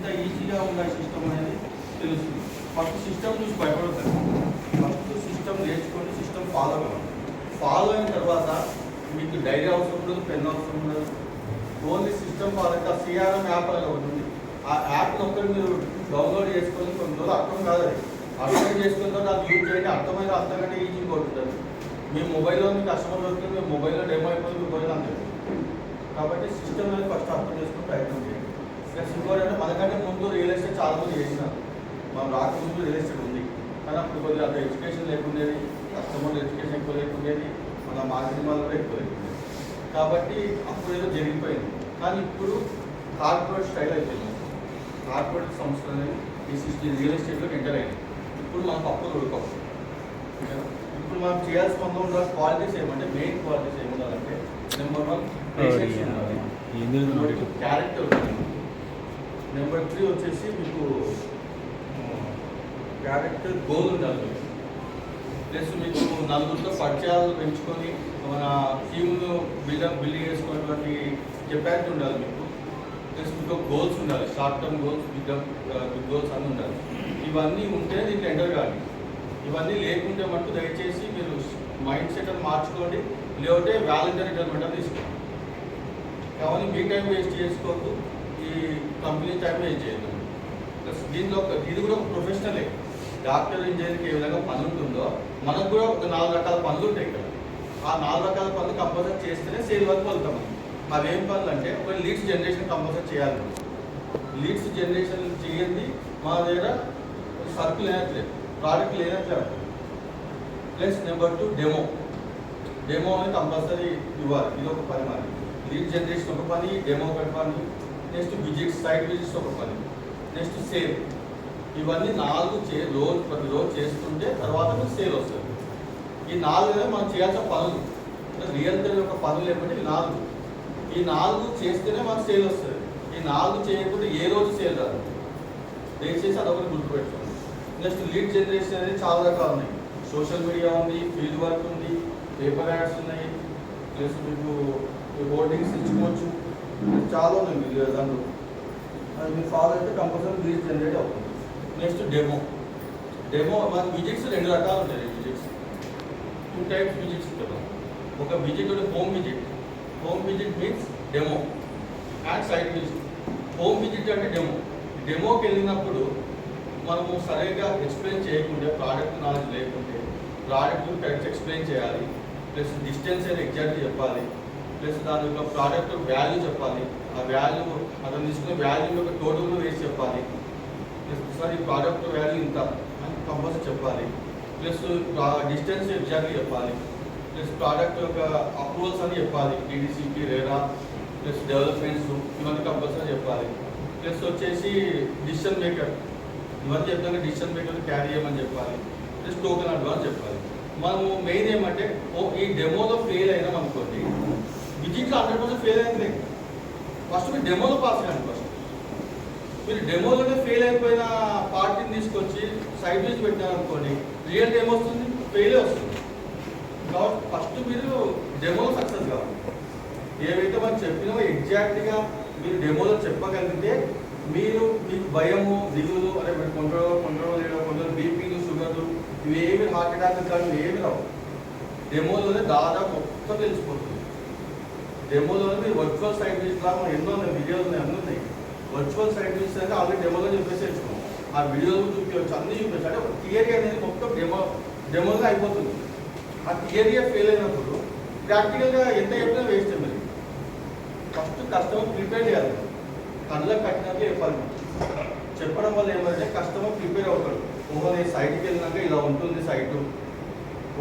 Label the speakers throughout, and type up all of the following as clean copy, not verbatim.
Speaker 1: ఇంత ఈజీగా ఉన్న సిస్టమ్ అనేది తెలుస్తుంది. ఫస్ట్ సిస్టమ్ చూసి భయపడతారు. ఫస్ట్ సిస్టమ్ నేర్చుకొని సిస్టమ్ ఫాలో అవ్వాలి. ఫాలో అయిన తర్వాత మీకు డైరీ అవసరం ఉండదు, పెన్ అవసరం ఉండదు. ఓన్లీ సిస్టమ్ ఫాలో అయితే ఆ సిఆర్ఎం యాప్ అనేది ఒకటి ఉంది. ఆ యాప్ని ఒక్కటి మీరు డౌన్లోడ్ చేసుకొని కొన్ని రోజులు అర్థం కాదు, అది అర్థం చేసుకున్న తర్వాత అది యూజ్ చేయండి. అర్థమైన అర్థంకంటే ఈజీ కొట్టుతుంది. మీ మొబైల్లో మీ కస్టమర్ వస్తుంది, మీ మొబైల్లో డెమో అయిపోతుంది, మీ మొబైల్ అంతే. కాబట్టి సిస్టమ్ అనేది ఫస్ట్ అర్థం చేసుకుని ప్రయత్నం చేయండి. ప్లస్ ఇంకోటి అంటే మనకంటే ముందు రియల్ ఎస్టేట్ చాలా మంది చేసినారు. మనం రాకముందు రియల్ ఎస్టేట్ ఉంది, కానీ అప్పుడు కొద్దిగా అంత ఎడ్యుకేషన్ లేకుండేది, కస్టమర్ ఎడ్యుకేషన్ ఎక్కువ లేకుండేది, మన మార్కెటింగ్ వాళ్ళు కూడా ఎక్కువ లేకుండేది. కాబట్టి అప్పుడు ఏదో జరిగిపోయింది. కానీ ఇప్పుడు కార్పొరేట్ స్టైల్ అయిపోయింది. కార్పొరేట్ సంస్థలు అనేవి ఈ రియల్ ఎస్టేట్లో ఎంటర్ అయ్యాయి. ఇప్పుడు మనకు అప్పులు ఉడకవు. ఇప్పుడు మనం చేయాల్సిన ఉండాలి. క్వాలిటీస్ ఏమంటే మెయిన్ క్వాలిటీస్ ఏముండాలంటే నెంబర్ 1 పేషెన్స్ ఉండాలి, నెంబర్ 2 క్యారెక్టర్ ఉండాలి, నెంబర్ 3 వచ్చేసి మీకు క్యారెక్టర్ గోల్ ఉండాలి. ప్లస్ మీకు నలుగురితో పరిచయాలు పెంచుకొని మన టీమ్ను బిల్డ్ చేసుకునేటువంటి కెపాసిటీ ఉండాలి మీకు. ప్లస్ మీకు గోల్స్ ఉండాలి, short term goals, big goals అన్నీ ఉండాలి. ఇవన్నీ ఉంటే దీంట్లో ఎంటర్ కాదు. ఇవన్నీ లేకుంటే మటుకు దయచేసి మీరు మైండ్ సెట్ అని మార్చుకోండి, లేకపోతే వాలంటీర్ రిటైర్మెంట్ అని తీసుకోండి. కాబట్టి మీ టైం వేస్ట్ చేసుకోవద్దు, ఈ కంపెనీ టైం వేస్ట్ చేయదు. ప్లస్ దీంట్లో ఇది కూడా ఒక ప్రొఫెషనలే. డాక్టర్ ఇంజనీర్కి ఏ విధంగా పని ఉంటుందో మనకు కూడా ఒక 4 రకాల పనులు ఉంటాయి కదా. ఆ 4 రకాల పనులు కంపల్సరీ చేస్తేనే సేల్ వరకు వెళ్తాం. అవేం పనులు అంటే ఒక లీడ్స్ జనరేషన్ కంపల్సరీ చేయాలి. లీడ్స్ జనరేషన్ చేయండి మా దగ్గర సరుకు లేనట్లేదు, ప్రోడక్ట్ లేనట్లేదు. ప్లస్ నెంబర్ 2 డెమో అనేది కంపల్సరీ ఇవ్వాలి. ఇది ఒక పని. మరి లీడ్ జనరేషన్ ఒక పని, డెమో ఒక పని, నెక్స్ట్ విజిట్స్, సైట్ విజిట్స్ ఒక పని, నెక్స్ట్ సేల్. ఇవన్నీ 4 ప్రతిరోజు చేస్తుంటే తర్వాత మీకు సేల్ వస్తుంది. ఈ 4 మనం చేయాల్సిన పనులు, రియల్ టైం యొక్క పనులు ఏమంటే ఈ 4. ఈ 4 చేస్తేనే మనకు సేల్ వస్తుంది. ఈ 4 చేయకుండా ఏ రోజు సేల్ రాదు. దయచేసి అదొకటి గుర్తుపెట్టుకోండి. నెక్స్ట్ లీడ్ జనరేషన్ అనేది చాలా రకాలు ఉన్నాయి. సోషల్ మీడియా ఉంది, ఫీల్డ్ వర్క్ ఉంది, పేపర్ యాడ్స్ ఉన్నాయి, ప్లస్ మీకు హోర్డింగ్స్ ఇచ్చుకోవచ్చు, చాలా ఉన్నాయి. మీరు దాంట్లో అది మీరు ఫాలో అయితే కంపల్సరీ లీడ్ జనరేట్ అవుతుంది. నెక్స్ట్ డెమో మన విజిట్స్ 2 రకాలు ఉంటాయి. విజిట్స్ 2 టైప్స్ విజిట్స్ ఉంటాయి. ఒక విజిట్ అంటే home visit means demo and site visit. Home visit అంటే డెమోకి వెళ్ళినప్పుడు మనము సరిగ్గా ఎక్స్ప్లెయిన్ చేయకుంటే, ప్రోడక్ట్ నాలెడ్జ్ లేకుంటే ప్రోడక్ట్ కరెక్ట్ ఎక్స్ప్లెయిన్ చేయాలి. ప్లస్ డిస్టెన్స్ అనేది ఎగ్జాక్ట్గా చెప్పాలి. ప్లస్ దాని యొక్క ప్రోడక్ట్ వాల్యూ చెప్పాలి. ఆ వాల్యూ అతను తీసుకునే వాల్యూ యొక్క టోటల్గా వేసి చెప్పాలి. ప్లస్ సార్ ఈ ప్రోడక్ట్ వాల్యూ ఇంత అని కంపల్సరీ చెప్పాలి. ప్లస్ డిస్టెన్స్ ఎగ్జాక్ట్గా చెప్పాలి. ప్లస్ ప్రోడక్ట్ యొక్క అప్రూవల్స్ అని చెప్పాలి, DDCP, RERA, ప్లస్ డెవలప్మెంట్స్ ఇవన్నీ కంపల్సరీ చెప్పాలి. ప్లస్ వచ్చేసి డిసిషన్ మేకర్ ఇవన్నీ చెప్తాను. డిసిషన్ మేకర్ క్యారీ చేయమని చెప్పాలి. ప్లస్ టోకెన్ అడ్వాన్స్ చెప్పాలి. మనము మెయిన్ ఏమంటే ఈ డెమోలో ఫెయిల్ అయినాం అనుకోండి, విజిట్లో 100% ఫెయిల్ అయింది. ఫస్ట్ మీరు డెమోలో పాస్ అయ్యాను. ఫస్ట్ మీరు డెమోలోనే ఫెయిల్ అయిపోయిన పార్టీని తీసుకొచ్చి సైడ్ నుంచి పెట్టారనుకోండి, రియల్ డెమో వస్తుంది, ఫెయిలే వస్తుంది. కాబట్టి ఫస్ట్ మీరు డెమోలో సక్సెస్ కావాలి. ఏవైతే మనం చెప్పినామో ఎగ్జాక్ట్గా మీరు డెమోలో చెప్పగలిగితే మీకు భయము, దిగులు, అరే కొందరు బీపీలు, షుగర్లు ఇవేమి, హార్ట్ అటాక్ కానీ ఏమి రావు. డెమోలోనే దాదాపు మొత్తం తెలిసిపోతుంది. డెమోలోనే మీరు వర్చువల్ సైట్ విజిట్ లాగా ఎన్నో వీడియోలు ఉన్నాయి, అన్నీ ఉన్నాయి. వర్చువల్ సైట్ విజిట్స్ అంటే ఆల్రెడీ డెమోలో చెప్పేసేసుకున్నాం. ఆ వీడియోలు చూపించవచ్చు, అన్నీ చూపించచ్చు. అంటే ఒక థియరీ అనేది మొత్తం డెమోలో అయిపోతుంది. ఆ థియరీగా ఫెయిల్ అయినప్పుడు ప్రాక్టికల్గా ఎంత చెప్పినా వేస్ట్. మీరు ఫస్ట్ కస్టమర్ ప్రిపేర్ చేయాలి. కళ్ళకు కట్టినట్టు చెప్పాలి. చెప్పడం వల్ల ఏమంటే కస్టమర్ ప్రిపేర్ అవుతాడు. ఓహో, నేను సైట్కి వెళ్ళినాక ఇలా ఉంటుంది సైటు,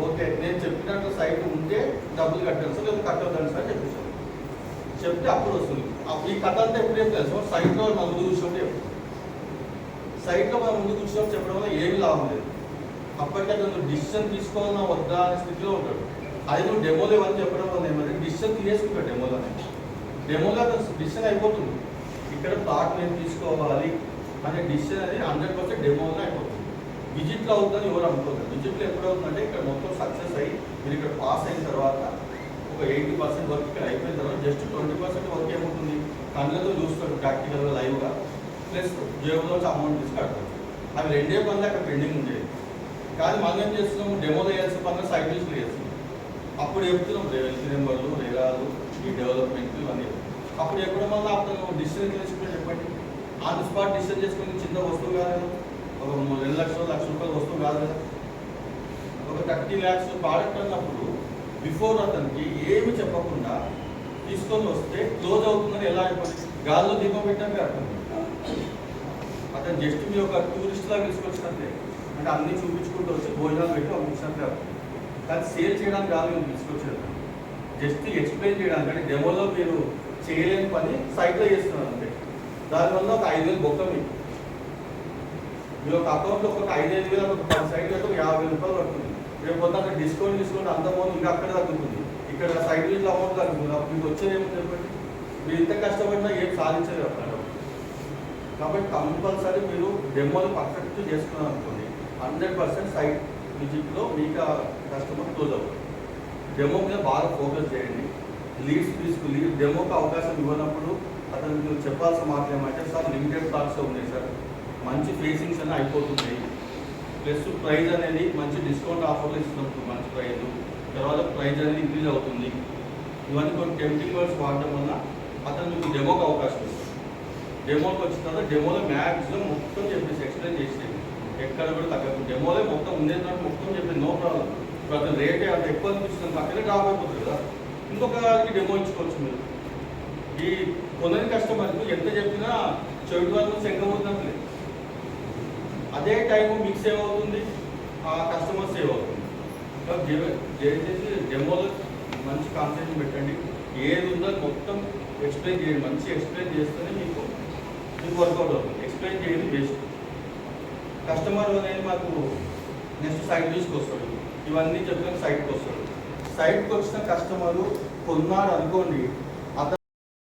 Speaker 1: ఓకే నేను చెప్పినట్టు సైట్ ఉంటే డబ్బులు కట్టాను సార్, లేదా కట్టవద్దని సార్ చెప్పేసాను. చెప్తే అప్పుడు వస్తుంది. ఈ కథ అంతా ఎప్పుడు చెప్తాను సార్, సైట్లో మన ముందు కూర్చోండి. సైట్లో మన ముందు కూర్చోని చెప్పడం వల్ల ఏమి లాభం లేదు. అప్పటికే నువ్వు డిసిషన్ తీసుకోవాలన్నా వద్దా అనే స్థితిలో ఉంటాడు. అది నువ్వు డెమోలో ఇవన్నీ చెప్పడం వల్ల ఏమంటే డిసిషన్ తీసుకుంటాడు. డెమోలో డిసిషన్ అయిపోతుంది. ఇక్కడ థాట్ నేను తీసుకోవాలి అనే డిసిషన్ అనేది 100% డెమోలో అయిపోతుంది. విజిట్లో అవుతుందని ఎవరు అనుకోలేదు. విజిట్లో ఎప్పుడు అవుతుందంటే ఇక్కడ మొత్తం సక్సెస్ అయ్యి మీరు ఇక్కడ పాస్ అయిన తర్వాత ఒక 80% వర్క్ ఇక్కడ అయిపోయిన తర్వాత జస్ట్ 20% వర్క్ ఏమవుతుంది, కళ్ళతో చూస్తాడు ప్రాక్టికల్గా లైవ్గా. ప్లస్ జేబులోంచి అమౌంట్ తీసి కడతారు. అవి రెండే పనులు అక్కడ పెండింగ్ ఉండేది. కానీ మనం ఏం చేస్తున్నాము, డెమోలో వేయాల్సిన పనులు సైట్ లిస్టులు చేస్తున్నాం. అప్పుడు చెప్తున్నాం రెవెన్యూ నెంబర్లు, రేరాలు, ఈ డెవలప్మెంట్ ఇవన్నీ. అప్పుడు చెప్పడం వల్ల అతను డిసిషన్ చేసుకుని చెప్పండి, ఆన్ స్పాట్ డిసిషన్ చేసుకుని చిన్న వస్తువు కాదు కదా, ఒక 2 లక్షలు, లక్ష రూపాయల వస్తువు కాదు కదా. ఒక 30 lakhs ప్రోడక్ట్ అన్నప్పుడు బిఫోర్ అతనికి ఏమి చెప్పకుండా తీసుకొని వస్తే క్లోజ్ అవుతుందని ఎలా అయిపోతుంది? గాల్లో దీపం పెట్టడానికి అర్థం. అతను జస్ట్ మీ ఒక టూరిస్ట్ లాగా తీసుకొచ్చినట్లే, అంటే అన్నీ చూపించుకుంటూ వచ్చి భోజనాలు పెట్టి పంపించినట్లే అర్థం. కానీ సేల్ చేయడానికి కాదు మీరు తీసుకొచ్చేది, జస్ట్ ఎక్స్ప్లెయిన్ చేయడానికి. అంటే డెమోలో మీరు చేయలేని పని సైట్లో చేస్తున్నారు అంతే. దానివల్ల ఒక 5,000 బొక్క మీకు, మీ యొక్క అకౌంట్లో ఒక 5,000 ఒక 10 సైట్లు అయితే ఒక 50,000 రూపాయలు పడుతుంది. రేపు పొద్దున అక్కడ డిస్కౌంట్ అంత పోతుంది, ఇంకా అక్కడ తగ్గుతుంది, ఇక్కడ సైడ్ వీళ్ళు అమౌంట్ తగ్గుతుంది. అప్పుడు మీకు వచ్చేది ఏమో చెప్పండి, మీరు ఇంత కష్టపడినా ఏం సాధించలేదు అక్కడ. కాబట్టి కంపల్సరీ మీరు డెమోలు పర్ఫెక్ట్ చేసుకున్నారు అనుకోండి, 100% సైట్ విజిట్లో మీకు కస్టమర్ క్లోజ్ అవుతుంది. డెమో మీద బాగా ఫోకస్ చేయండి. లీడ్స్ డెమోకి అవకాశం ఇవ్వనప్పుడు అతనికి చెప్పాల్సిన మాటలు ఏమంటే, సార్ లిమిటెడ్ ప్లాట్స్ ఉన్నాయి సార్, మంచి ఫేసింగ్స్ అన్నీ అయిపోతున్నాయి, ప్లస్ ప్రైజ్ అనేది మంచి డిస్కౌంట్ ఆఫర్లు ఇస్తున్నప్పుడు మంచి ప్రైజ్, తర్వాత ప్రైజ్ అనేది ఇంక్రీజ్ అవుతుంది. ఇవన్నీ కొన్ని టెంప్టింగ్ వర్డ్స్ వాడడం వల్ల అతను మీకు డెమోకి అవకాశం ఇస్తుంది. డెమోకి వచ్చిన తర్వాత డెమోలో మ్యాక్సిమం మొత్తం చెప్పేసి ఎక్స్ప్లెయిన్ చేసేది, ఎక్కడ కూడా తగ్గదు. డెమోలో మొత్తం ఉండేది మొత్తం చెప్పేది, నో ప్రాబ్లం. ఇప్పుడు అతను రేటే అంత ఎక్కువ అనిపిస్తుంది, పక్కనే డ్రాప్ అయిపోతుంది కదా, ఇంకొకరికి డెమో ఇచ్చుకోవచ్చు మీరు. ఈ కొనని కస్టమర్కు ఎంత చెప్పినా చెడు వరకు శంకమవుతున్నట్లే. అదే టైము మీకు సేవ్ అవుతుంది, ఆ కస్టమర్ సేవ్ అవుతుంది. దయచేసి డెమోలో మంచి కాన్సెప్ట్ పెట్టండి, ఏది ఉందో మొత్తం ఎక్స్ప్లెయిన్ చేయండి. మంచి ఎక్స్ప్లెయిన్ చేస్తేనే మీకు వర్కౌట్ అవుతుంది. ఎక్స్ప్లెయిన్ చేయండి బెస్ట్. కస్టమర్ అనేది మాకు నెక్స్ట్ సైట్ తీసుకొస్తాడు, ఇవన్నీ చెప్పిన సైట్కి వస్తాడు. సైట్కి వచ్చిన కస్టమరు కొన్నాడు అనుకోండి,